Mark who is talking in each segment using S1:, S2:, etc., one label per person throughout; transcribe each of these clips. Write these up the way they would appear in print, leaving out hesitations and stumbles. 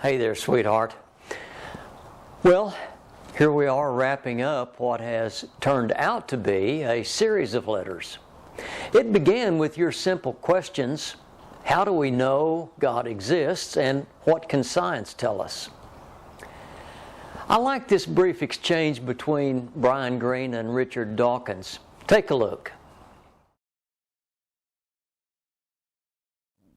S1: Hey there, sweetheart. Well, here we are wrapping up what has turned out to be a series of letters. It began with your simple questions: how do we know God exists, and what can science tell us? I like this brief exchange between Brian Greene and Richard Dawkins. Take a look.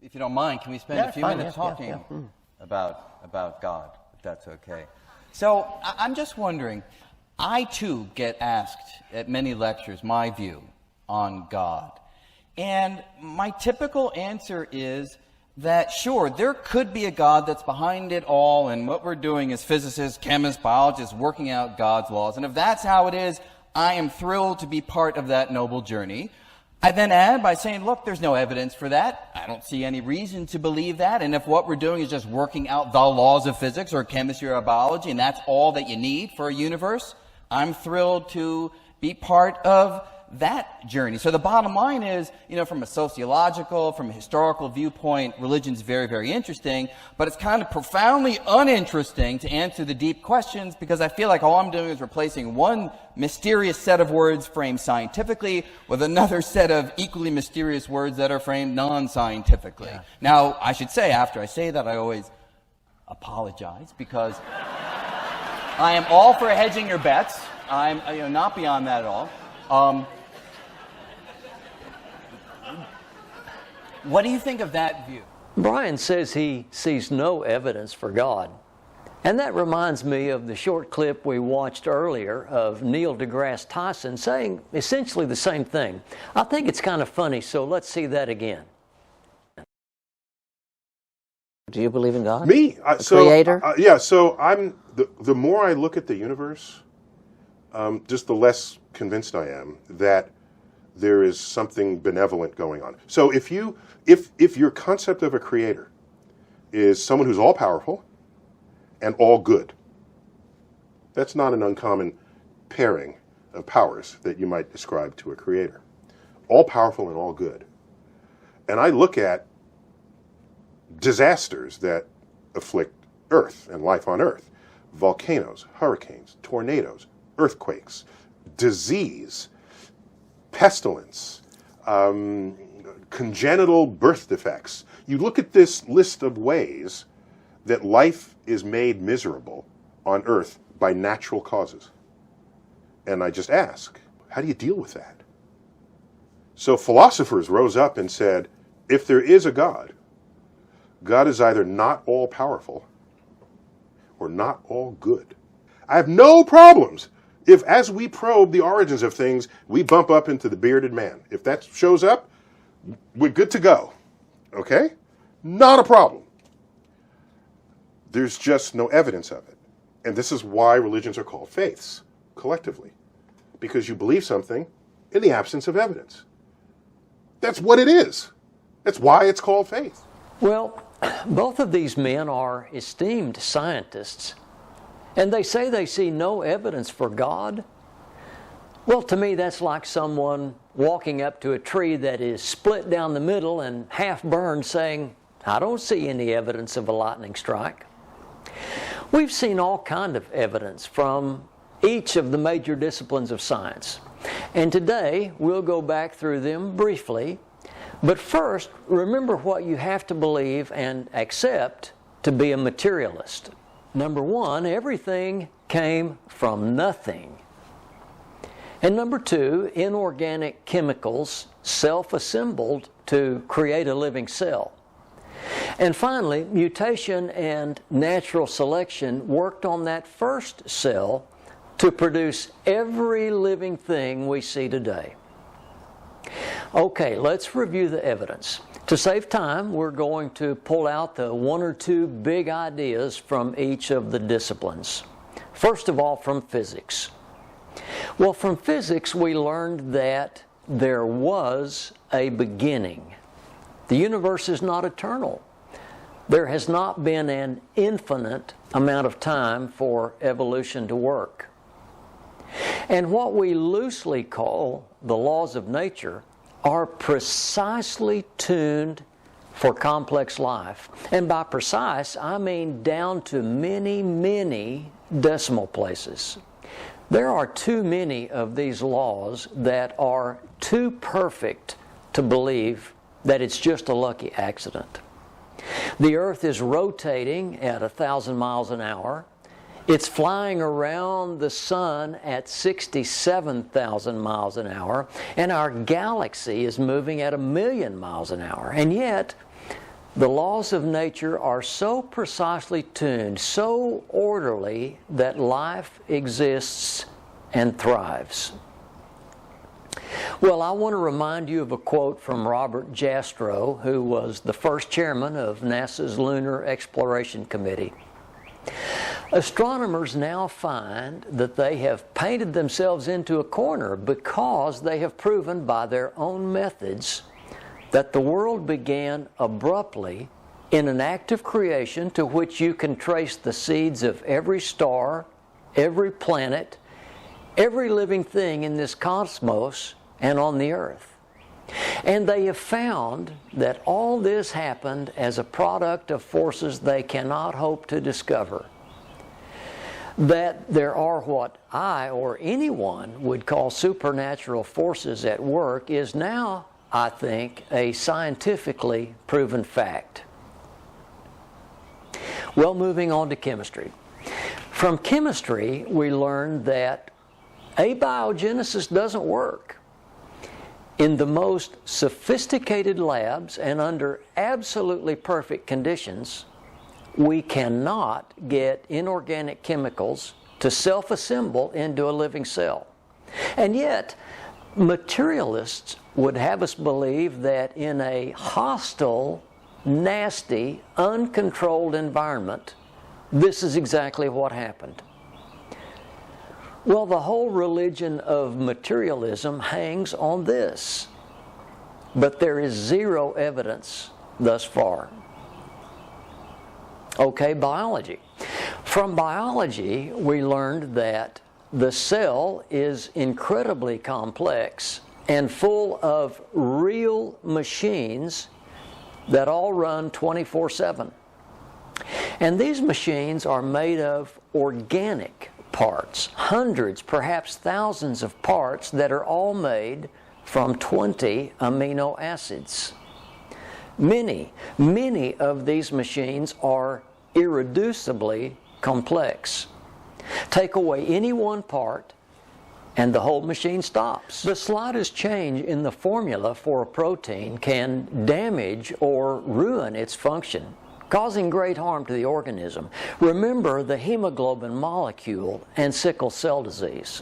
S2: If you don't mind, can we spend a few minutes talking about God, if that's okay? So I'm just wondering, I too get asked at many lectures my view on God. And my typical answer is that, sure, there could be a God that's behind it all, and what we're doing as physicists, chemists, biologists, working out God's laws. And if that's how it is, I am thrilled to be part of that noble journey. I then add by saying, look, there's no evidence for that. I don't see any reason to believe that. And if what we're doing is just working out the laws of physics or chemistry or biology, and that's all that you need for a universe, I'm thrilled to be part of that journey. So the bottom line is, from a sociological, from a historical viewpoint, religion's very, very interesting, but it's kind of profoundly uninteresting to answer the deep questions, because I feel like all I'm doing is replacing one mysterious set of words framed scientifically with another set of equally mysterious words that are framed non-scientifically. Yeah. Now, I should say, after I say that, I always apologize, because I am all for hedging your bets. I'm not beyond that at all. What do you think of that view?
S1: Brian says he sees no evidence for God. And that reminds me of the short clip we watched earlier of Neil deGrasse Tyson saying essentially the same thing. I think it's kind of funny, so let's see that again.
S3: Do you believe in God?
S4: Me?
S3: Creator?
S4: Yeah, so I'm the more I look at the universe, just the less convinced I am that there is something benevolent going on. So if your concept of a creator is someone who's all powerful and all good, that's not an uncommon pairing of powers that you might ascribe to a creator. All powerful and all good. And I look at disasters that afflict Earth and life on Earth: volcanoes, hurricanes, tornadoes, earthquakes, disease, pestilence, congenital birth defects. You look at this list of ways that life is made miserable on Earth by natural causes. And I just ask, how do you deal with that? So philosophers rose up and said, if there is a God, God is either not all powerful or not all good. I have no problems if, as we probe the origins of things, we bump up into the bearded man. If that shows up, we're good to go. Okay? Not a problem. There's just no evidence of it. And this is why religions are called faiths, collectively. Because you believe something in the absence of evidence. That's what it is. That's why it's called faith.
S1: Well, both of these men are esteemed scientists, and they say they see no evidence for God. Well, to me, that's like someone walking up to a tree that is split down the middle and half burned, saying, I don't see any evidence of a lightning strike. We've seen all kind of evidence from each of the major disciplines of science, and today we'll go back through them briefly. But first, remember what you have to believe and accept to be a materialist. Number one, everything came from nothing. And number two, inorganic chemicals self-assembled to create a living cell. And finally, mutation and natural selection worked on that first cell to produce every living thing we see today. Okay, let's review the evidence. To save time, we're going to pull out the one or two big ideas from each of the disciplines. First of all, from physics. Well, from physics, we learned that there was a beginning. The universe is not eternal. There has not been an infinite amount of time for evolution to work. And what we loosely call the laws of nature are precisely tuned for complex life. And by precise, I mean down to many, many decimal places. There are too many of these laws that are too perfect to believe that it's just a lucky accident. The Earth is rotating at 1,000 miles an hour. It's flying around the sun at 67,000 miles an hour, and our galaxy is moving at 1,000,000 miles an hour. And yet, the laws of nature are so precisely tuned, so orderly, that life exists and thrives. Well, I want to remind you of a quote from Robert Jastrow, who was the first chairman of NASA's Lunar Exploration Committee. Astronomers now find that they have painted themselves into a corner because they have proven by their own methods that the world began abruptly in an act of creation to which you can trace the seeds of every star, every planet, every living thing in this cosmos and on the Earth. And they have found that all this happened as a product of forces they cannot hope to discover. That there are what I or anyone would call supernatural forces at work is now, I think, a scientifically proven fact. Well, moving on to chemistry. From chemistry, we learned that abiogenesis doesn't work. In the most sophisticated labs and under absolutely perfect conditions, we cannot get inorganic chemicals to self-assemble into a living cell. And yet, materialists would have us believe that in a hostile, nasty, uncontrolled environment, this is exactly what happened. Well, the whole religion of materialism hangs on this, but there is zero evidence thus far. Okay, biology. From biology, we learned that the cell is incredibly complex and full of real machines that all run 24/7. And these machines are made of organic parts, hundreds, perhaps thousands of parts that are all made from 20 amino acids. Many of these machines are irreducibly complex. Take away any one part and the whole machine stops. The slightest change in the formula for a protein can damage or ruin its function, causing great harm to the organism. Remember the hemoglobin molecule and sickle cell disease.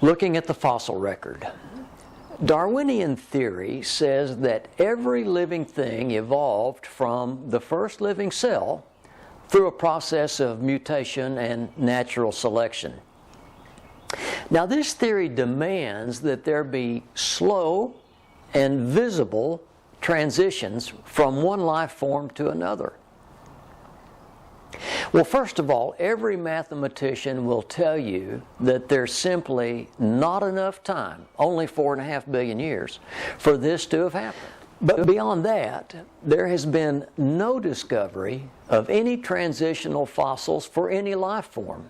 S1: Looking at the fossil record, Darwinian theory says that every living thing evolved from the first living cell through a process of mutation and natural selection. Now, this theory demands that there be slow and visible transitions from one life form to another. Well, first of all, every mathematician will tell you that there's simply not enough time, only 4.5 billion years, for this to have happened. But beyond that, there has been no discovery of any transitional fossils for any life form.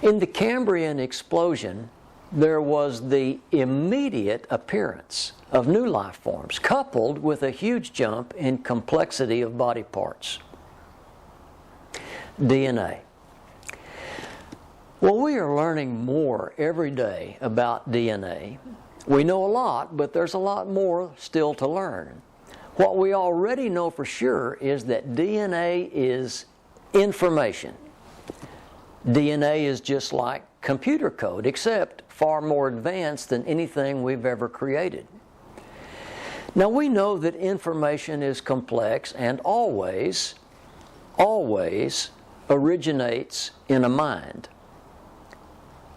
S1: In the Cambrian explosion, there was the immediate appearance of new life forms, coupled with a huge jump in complexity of body parts. DNA. Well, we are learning more every day about DNA. We know a lot, but there's a lot more still to learn. What we already know for sure is that DNA is information. DNA is just like computer code, except far more advanced than anything we've ever created. Now, we know that information is complex and always originates in a mind.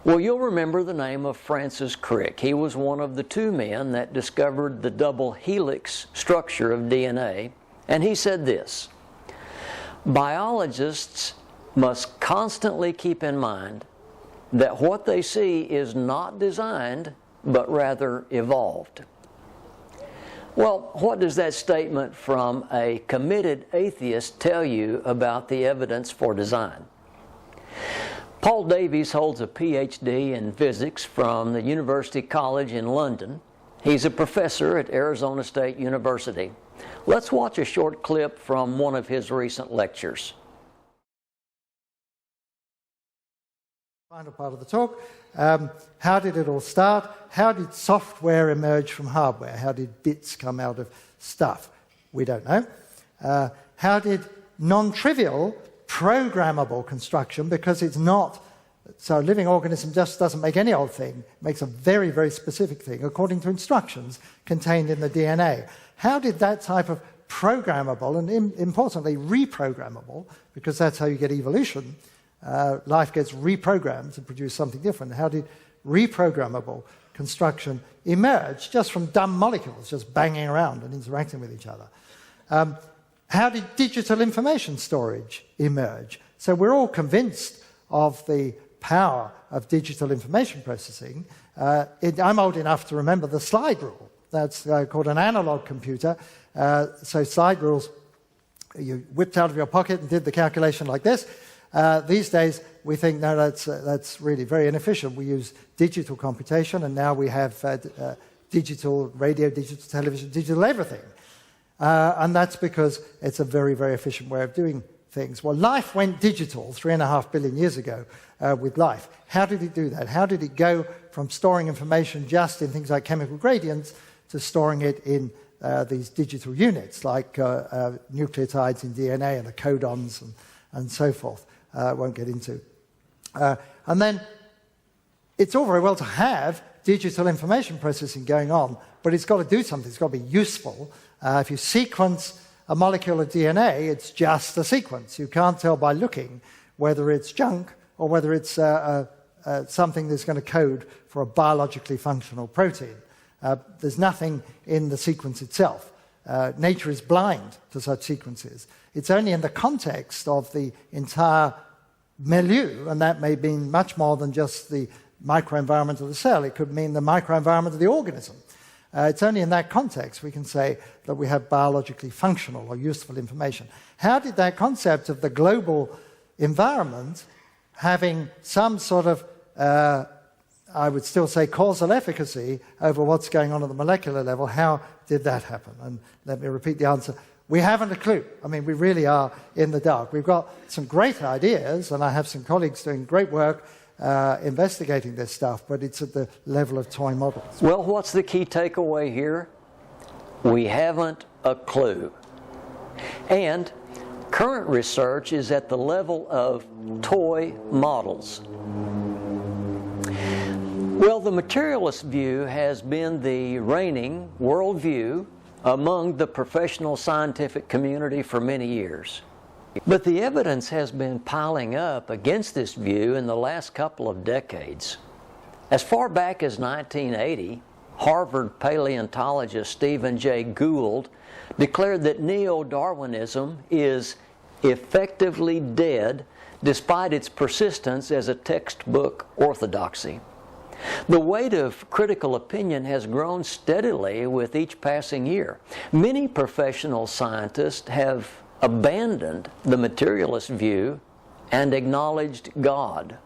S1: Well, you'll remember the name of Francis Crick. He was one of the two men that discovered the double helix structure of DNA, and he said this: biologists must constantly keep in mind that what they see is not designed, but rather evolved. Well, what does that statement from a committed atheist tell you about the evidence for design? Paul Davies holds a PhD in physics from the University College in London. He's a professor at Arizona State University. Let's watch a short clip from one of his recent lectures.
S5: Final part of the talk. How did it all start? How did software emerge from hardware? How did bits come out of stuff? We don't know. How did non-trivial, programmable construction, because it's not, so a living organism just doesn't make any old thing, it makes a very, very specific thing according to instructions contained in the DNA. How did that type of programmable and importantly reprogrammable, because that's how you get evolution, life gets reprogrammed to produce something different. How did reprogrammable construction emerge just from dumb molecules just banging around and interacting with each other? How did digital information storage emerge? So we're all convinced of the power of digital information processing. I'm old enough to remember the slide rule. That's called an analog computer. So slide rules, you whipped out of your pocket and did the calculation like this. These days, we think, no, that's really very inefficient. We use digital computation, and now we have digital radio, digital television, digital everything. And that's because it's a very, very efficient way of doing things. Well, life went digital 3.5 billion years ago with life. How did it do that? How did it go from storing information just in things like chemical gradients to storing it in these digital units, like nucleotides in DNA and the codons and so forth? Won't get into. And then it's all very well to have digital information processing going on, but it's got to do something. It's got to be useful. If you sequence a molecule of DNA, it's just a sequence. You can't tell by looking whether it's junk or whether it's something that's going to code for a biologically functional protein. There's nothing in the sequence itself. Nature is blind to such sequences. It's only in the context of the entire milieu, and that may mean much more than just the microenvironment of the cell. It could mean the microenvironment of the organism. It's only in that context we can say that we have biologically functional or useful information. How did that concept of the global environment having some sort of, I would still say, causal efficacy over what's going on at the molecular level, how did that happen? And let me repeat the answer. We haven't a clue. I mean, we really are in the dark. We've got some great ideas, and I have some colleagues doing great work investigating this stuff, but it's at the level of toy models.
S1: Well, what's the key takeaway here? We haven't a clue. And current research is at the level of toy models. Well, the materialist view has been the reigning worldview among the professional scientific community for many years. But the evidence has been piling up against this view in the last couple of decades. As far back as 1980, Harvard paleontologist Stephen Jay Gould declared that neo-Darwinism is effectively dead despite its persistence as a textbook orthodoxy. The weight of critical opinion has grown steadily with each passing year. Many professional scientists have abandoned the materialist view and acknowledged God.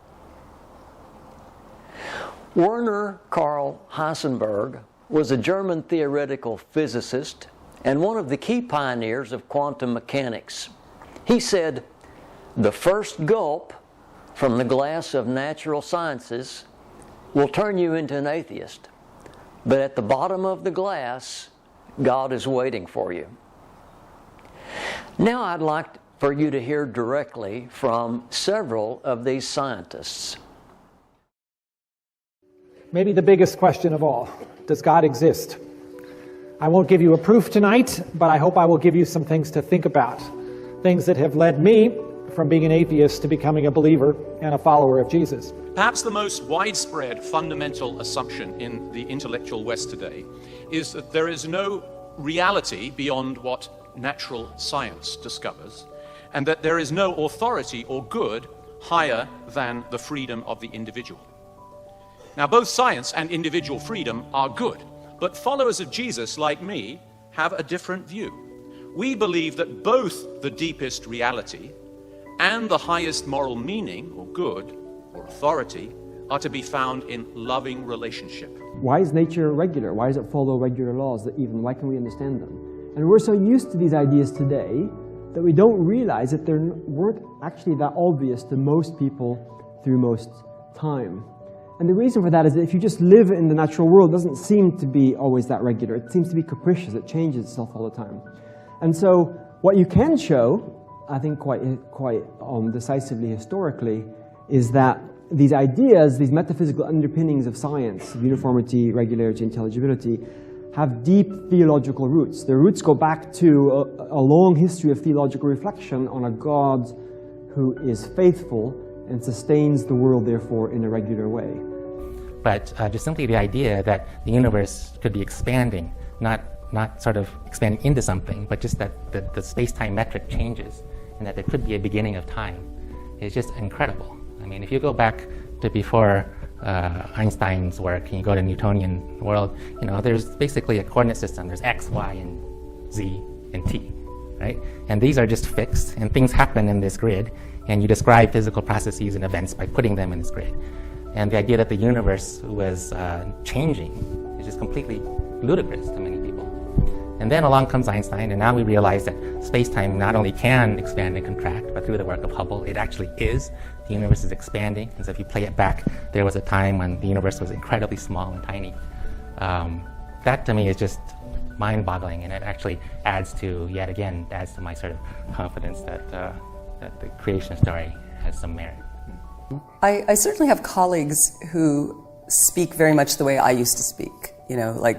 S1: Werner Karl Heisenberg was a German theoretical physicist and one of the key pioneers of quantum mechanics. He said, "The first gulp from the glass of natural sciences will turn you into an atheist. But at the bottom of the glass, God is waiting for you." Now I'd like for you to hear directly from several of these scientists.
S6: Maybe the biggest question of all, does God exist? I won't give you a proof tonight, but I hope I will give you some things to think about. Things that have led me from being an atheist to becoming a believer and a follower of Jesus.
S7: Perhaps the most widespread fundamental assumption in the intellectual West today is that there is no reality beyond what natural science discovers, and that there is no authority or good higher than the freedom of the individual. Now, both science and individual freedom are good, but followers of Jesus, like me, have a different view. We believe that both the deepest reality and the highest moral meaning, or good, or authority, are to be found in loving relationship.
S8: Why is nature regular? Why does it follow regular laws? Why can we understand them? And we're so used to these ideas today that we don't realize that they weren't actually that obvious to most people through most time. And the reason for that is that if you just live in the natural world, it doesn't seem to be always that regular. It seems to be capricious. It changes itself all the time. And so what you can show, I think quite decisively historically, is that these ideas, these metaphysical underpinnings of science, uniformity, regularity, intelligibility, have deep theological roots. Their roots go back to a long history of theological reflection on a God who is faithful and sustains the world, therefore, in a regular way.
S9: But just simply the idea that the universe could be expanding, not sort of expanding into something, but just that the space-time metric changes and that there could be a beginning of time is just incredible. I mean, if you go back to before Einstein's work and you go to Newtonian world, there's basically a coordinate system. There's X, Y, and Z, and T, right? And these are just fixed, and things happen in this grid, and you describe physical processes and events by putting them in this grid. And the idea that the universe was changing is just completely ludicrous to many people. And then along comes Einstein, and now we realize that space-time not only can expand and contract, but through the work of Hubble, it actually is. The universe is expanding, and so if you play it back, there was a time when the universe was incredibly small and tiny. That to me is just mind-boggling, and it actually adds to my sort of confidence that the creation story has some merit.
S10: I certainly have colleagues who speak very much the way I used to speak. Like,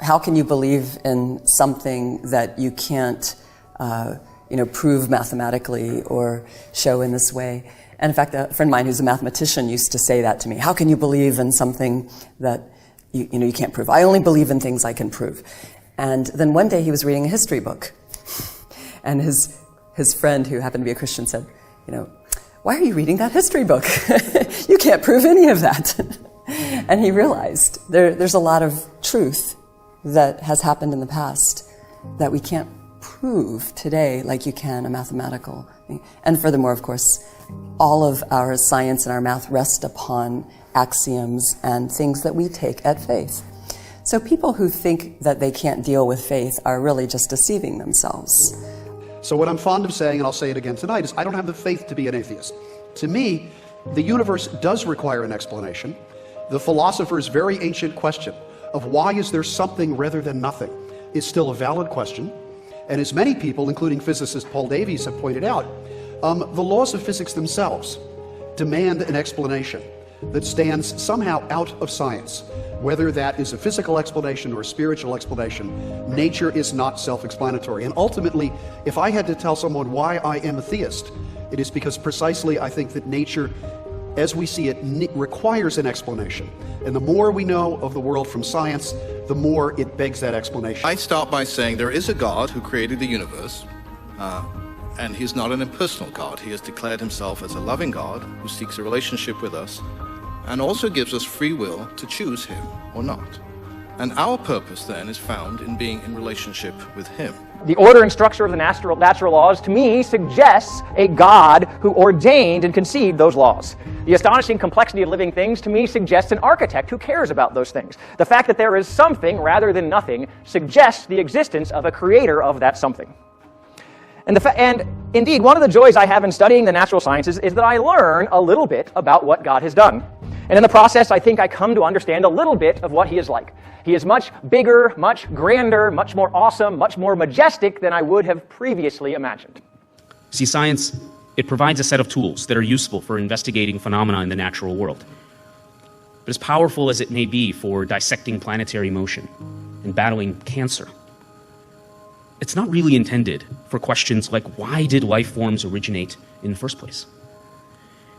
S10: how can you believe in something that you can't, prove mathematically or show in this way? And in fact, a friend of mine who's a mathematician used to say that to me. How can you believe in something that you can't prove? I only believe in things I can prove. And then one day he was reading a history book, and his friend, who happened to be a Christian, said, why are you reading that history book? You can't prove any of that. And he realized there's a lot of truth that has happened in the past that we can't prove today like you can a mathematical thing. And furthermore, of course, all of our science and our math rest upon axioms and things that we take at faith. So people who think that they can't deal with faith are really just deceiving themselves.
S11: So what I'm fond of saying, and I'll say it again tonight, is I don't have the faith to be an atheist. To me, the universe does require an explanation. The philosopher's very ancient question of why is there something rather than nothing is still a valid question. And as many people, including physicist Paul Davies, have pointed out, the laws of physics themselves demand an explanation that stands somehow out of science. Whether that is a physical explanation or a spiritual explanation, nature is not self-explanatory. And ultimately, if I had to tell someone why I am a theist, it is because precisely I think that nature, as we see it, requires an explanation. And the more we know of the world from science, the more it begs that explanation.
S12: I start by saying there is a God who created the universe, and he's not an impersonal God. He has declared himself as a loving God who seeks a relationship with us and also gives us free will to choose him or not. And our purpose then is found in being in relationship with him.
S13: The order and structure of the natural laws, to me, suggests a God who ordained and conceived those laws. The astonishing complexity of living things, to me, suggests an architect who cares about those things. The fact that there is something rather than nothing suggests the existence of a creator of that something. And indeed, one of the joys I have in studying the natural sciences is that I learn a little bit about what God has done. And in the process, I think I come to understand a little bit of what he is like. He is much bigger, much grander, much more awesome, much more majestic than I would have previously imagined.
S14: See, science, it provides a set of tools that are useful for investigating phenomena in the natural world. But as powerful as it may be for dissecting planetary motion and battling cancer, it's not really intended for questions like, why did life forms originate in the first place?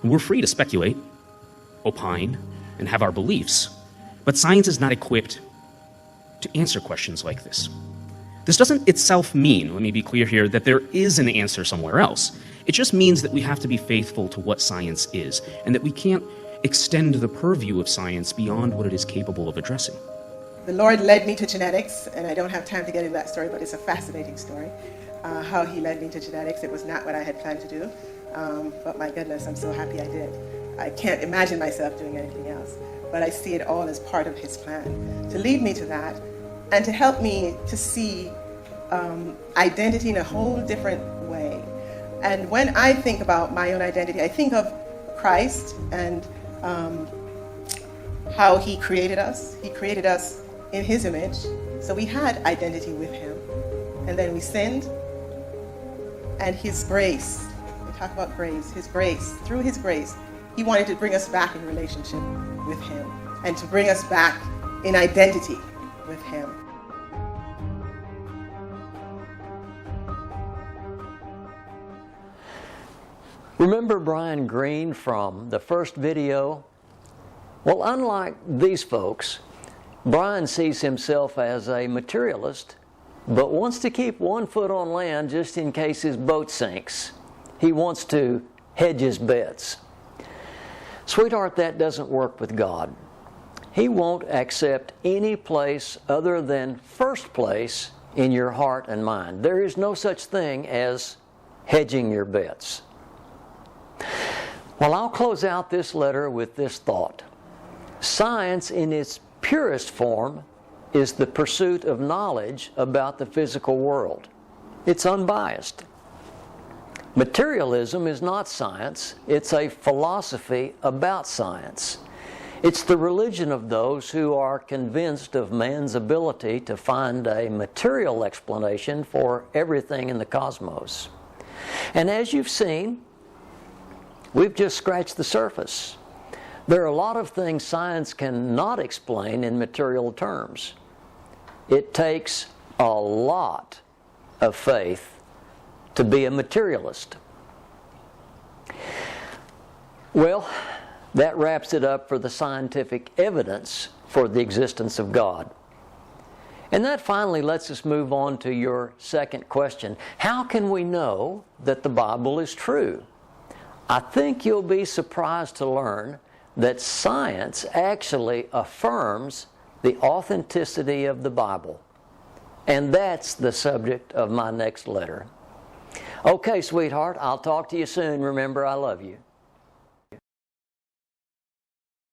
S14: And we're free to speculate, opine, and have our beliefs, but science is not equipped to answer questions like this. This doesn't itself mean, let me be clear here, that there is an answer somewhere else. It just means that we have to be faithful to what science is, and that we can't extend the purview of science beyond what it is capable of addressing.
S15: the Lord led me to genetics, and I don't have time to get into that story, but it's a fascinating story. How he led me to genetics. It was not what I had planned to do, but my goodness, I'm so happy I did. I can't imagine myself doing anything else, but I see it all as part of his plan to lead me to that and to help me to see identity in a whole different way. And when I think about my own identity, I think of Christ and how he created us. He created us in his image, so we had identity with him. And then we sinned, and his grace, we talk about grace, his grace, through his grace, he wanted to bring us back in relationship with him and to bring us back in identity with him.
S1: Remember Brian Greene from the first video? Well, unlike these folks, Brian sees himself as a materialist, but wants to keep one foot on land just in case his boat sinks. He wants to hedge his bets. Sweetheart, that doesn't work with God. He won't accept any place other than first place in your heart and mind. There is no such thing as hedging your bets. Well, I'll close out this letter with this thought. Science in its purest form is the pursuit of knowledge about the physical world. It's unbiased. Materialism is not science, it's a philosophy about science. It's the religion of those who are convinced of man's ability to find a material explanation for everything in the cosmos. And as you've seen, we've just scratched the surface. There are a lot of things science cannot explain in material terms. It takes a lot of faith to be a materialist. Well, that wraps it up for the scientific evidence for the existence of God. And that finally lets us move on to your second question. How can we know that the Bible is true? I think you'll be surprised to learn that science actually affirms the authenticity of the Bible. And that's the subject of my next letter. Okay, sweetheart, I'll talk to you soon. Remember, I love you.